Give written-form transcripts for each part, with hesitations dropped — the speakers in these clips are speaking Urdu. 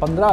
15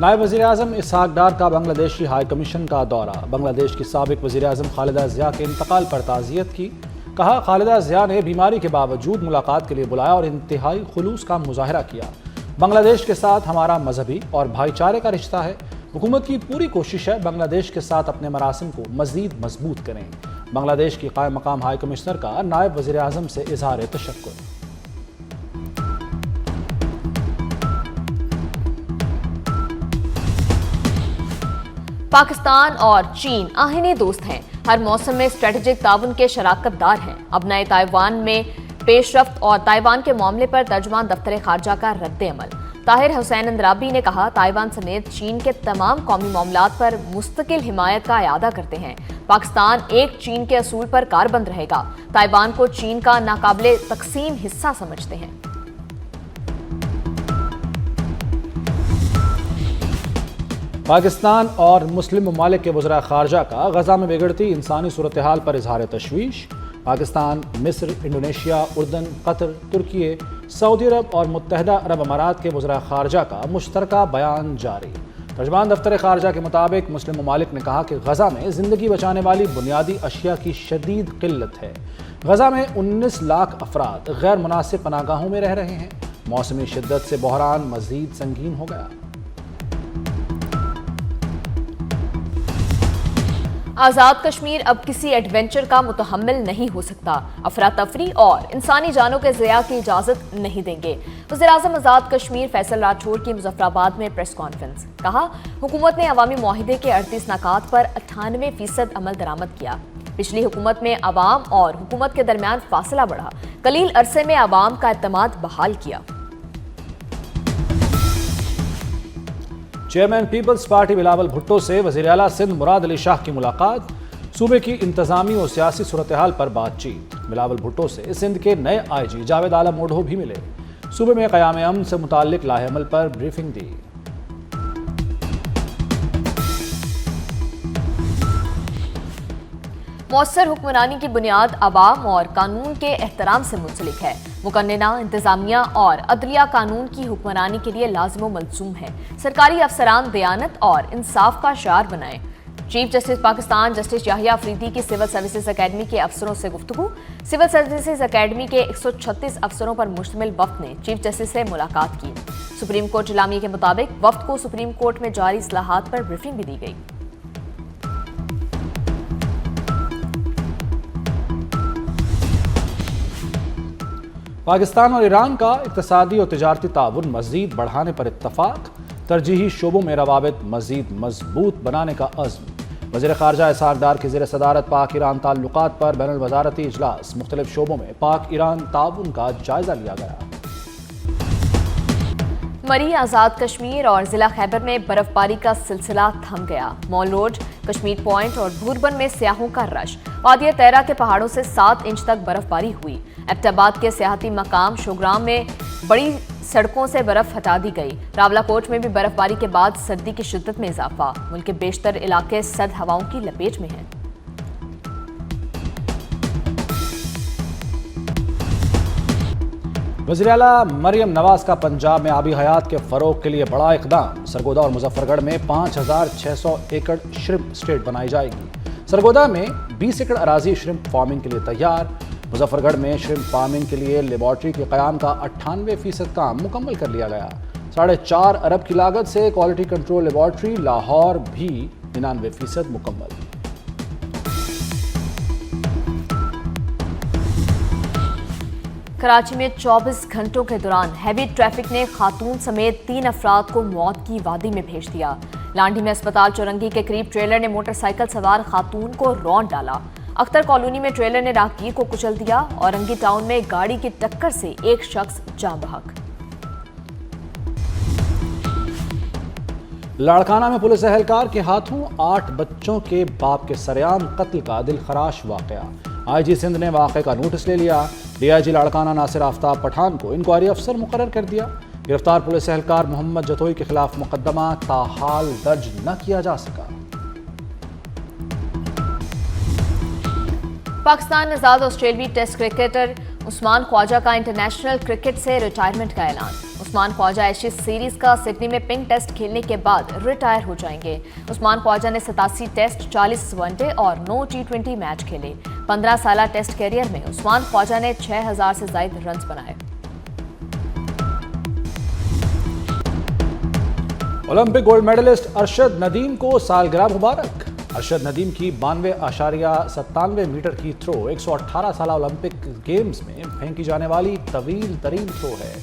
نائب وزیر اعظم اسحاق ڈار کا بنگلہ دیشی ہائی کمیشن کا دورہ، بنگلہ دیش کی سابق وزیر اعظم خالدہ ضیاء کے انتقال پر تعزیت کی۔ کہا خالدہ ضیاء نے بیماری کے باوجود ملاقات کے لیے بلایا اور انتہائی خلوص کا مظاہرہ کیا۔ بنگلہ دیش کے ساتھ ہمارا مذہبی اور بھائی چارے کا رشتہ ہے۔ حکومت کی پوری کوشش ہے بنگلہ دیش کے ساتھ اپنے مراسم کو مزید مضبوط کریں۔ بنگلہ دیش کی قائم مقام ہائی کمشنر کا نائب وزیر اعظم سے اظہار تشکر۔ پاکستان اور چین آہنی دوست ہیں، ہر موسم میں اسٹریٹجک تعاون کے شراکت دار ہیں۔ اب نئے تائیوان میں پیش رفت اور تائیوان کے معاملے پر ترجمان دفتر خارجہ کا رد عمل۔ طاہر حسین اندرابی نے کہا تائیوان سمیت چین کے تمام قومی معاملات پر مستقل حمایت کا اعادہ کرتے ہیں۔ پاکستان ایک چین کے اصول پر کاربند رہے گا، تائیوان کو چین کا ناقابل تقسیم حصہ سمجھتے ہیں۔ پاکستان اور مسلم ممالک کے وزراء خارجہ کا غزہ میں بگڑتی انسانی صورتحال پر اظہار تشویش۔ پاکستان، مصر، انڈونیشیا، اردن، قطر، ترکی، سعودی عرب اور متحدہ عرب امارات کے وزراء خارجہ کا مشترکہ بیان جاری۔ ترجمان دفتر خارجہ کے مطابق مسلم ممالک نے کہا کہ غزہ میں زندگی بچانے والی بنیادی اشیاء کی شدید قلت ہے۔ غزہ میں 19 لاکھ افراد غیر مناسب پناہ گاہوں میں رہ رہے ہیں۔ موسمی شدت سے بحران مزید سنگین ہو گیا۔ آزاد کشمیر اب کسی ایڈونچر کا متحمل نہیں ہو سکتا، افراتفری اور انسانی جانوں کے ضیاع کی اجازت نہیں دیں گے۔ وزیراعظم آزاد کشمیر فیصل راٹھور کی مظفر آباد میں پریس کانفرنس۔ کہا حکومت نے عوامی معاہدے کے 38 نکات پر 98% عمل درآمد کیا۔ پچھلی حکومت میں عوام اور حکومت کے درمیان فاصلہ بڑھا، قلیل عرصے میں عوام کا اعتماد بحال کیا۔ چیئرمین پیپلز پارٹی بلاول بھٹو سے وزیر اعلیٰ سندھ مراد علی شاہ کی ملاقات، صوبے کی انتظامی و سیاسی صورتحال پر بات چیت۔ بلاول بھٹو سے سندھ کے نئے آئی جی جاوید عالم اوڈھو بھی ملے، صوبے میں قیام امن سے متعلق لاہ عمل پر بریفنگ دی۔ مؤثر حکمرانی کی بنیاد عوام اور قانون کے احترام سے منسلک ہے۔ مقننہ، انتظامیہ اور عدلیہ قانون کی حکمرانی کے لیے لازم و ملزوم ہے۔ سرکاری افسران دیانت اور انصاف کا شعار بنائیں۔ چیف جسٹس پاکستان جسٹس یحییٰ افریدی کی سول سروسز اکیڈمی کے افسروں سے گفتگو۔ سول سروسز اکیڈمی کے 136 افسروں پر مشتمل وفد نے چیف جسٹس سے ملاقات کی۔ سپریم کورٹ اعلامیے کے مطابق وفد کو سپریم کورٹ میں جاری اصلاحات پر بریفنگ بھی دی گئی۔ پاکستان اور ایران کا اقتصادی اور تجارتی تعاون مزید بڑھانے پر اتفاق، ترجیحی شعبوں میں روابط مزید مضبوط بنانے کا عزم۔ وزیر خارجہ اسحاق ڈار کی زیر صدارت پاک ایران تعلقات پر بین الوزارتی اجلاس، مختلف شعبوں میں پاک ایران تعاون کا جائزہ لیا گیا۔ مری، آزاد کشمیر اور ضلع خیبر میں برف باری کا سلسلہ تھم گیا۔ مال روڈ، کشمیر پوائنٹ اور بھوربن میں سیاحوں کا رش۔ وادی تیرا کے پہاڑوں سے 7 انچ تک برف باری ہوئی۔ ایبٹ آباد کے سیاحتی مقام شوگرام میں بڑی سڑکوں سے برف ہٹا دی گئی۔ راولہ کوٹ میں بھی برف باری کے بعد سردی کی شدت میں اضافہ، ملک کے بیشتر علاقے سرد ہواؤں کی لپیٹ میں ہیں۔ وزیر اعلیٰ مریم نواز کا پنجاب میں آبی حیات کے فروغ کے لیے بڑا اقدام۔ سرگودا اور مظفر گڑھ میں 5600 ایکڑ شرمپ اسٹیٹ بنائی جائے گی۔ سرگودا میں 20 ایکڑ اراضی شرمپ فارمنگ کے لیے تیار۔ مظفر گڑھ میں شرمپ فارمنگ کے لیے لیبارٹری کے قیام کا 98% کام مکمل کر لیا گیا۔ 4.5 ارب کی لاگت سے کوالٹی کنٹرول لیبارٹری لاہور بھی 99% مکمل۔ کراچی میں 24 گھنٹوں کے دوران ہیوی ٹریفک نے خاتون سمیت 3 افراد کو موت کی وادی میں بھیج دیا۔ لانڈھی میں اسپتال چورنگی کے قریب ٹریلر نے موٹر سائیکل سوار خاتون کو رونڈ ڈالا۔ اختر کالونی میں ٹریلر نے راہگیر کو کچل دیا۔ اورنگی ٹاؤن میں گاڑی کی ٹکر سے ایک شخص جاں بحق۔ لاڑکانہ میں پولیس اہلکار کے ہاتھوں 8 بچوں کے باپ کے سرعام قتل کا دل خراش واقعہ۔ آئی جی سندھ نے واقعے کا نوٹس لے لیا۔ ڈی آئی جی لاڑکانہ ناصر آفتاب پٹھان کو انکوائری افسر مقرر کر دیا۔ گرفتار پولیس اہلکار محمد جتوئی کے خلاف مقدمہ تاحال درج نہ کیا جا سکا۔ پاکستان نژاد آسٹریلوی ٹیسٹ کرکٹر عثمان خواجہ کا انٹرنیشنل کرکٹ سے ریٹائرمنٹ کا اعلان۔ عثمان خواجہ ایشیز سیریز کا سڈنی میں پنک ٹیسٹ کھیلنے کے بعد ریٹائر ہو جائیں گے۔ عثمان خواجہ نے 87 ٹیسٹ، 40 ون ڈے اور 9 T20 میچ کھیلے۔ 15 سالہ ٹیسٹ کیریئر میں عثمان خواجہ نے 6000 سے زائد رنز بنائے۔ Olympic gold medallist Arshad Nadeem کو سالگرہ مبارک۔ ارشد ندیم کی 92.97 میٹر کی تھرو 118 سالہ اولمپک گیمز میں پھینکی جانے والی طویل ترین تھرو ہے۔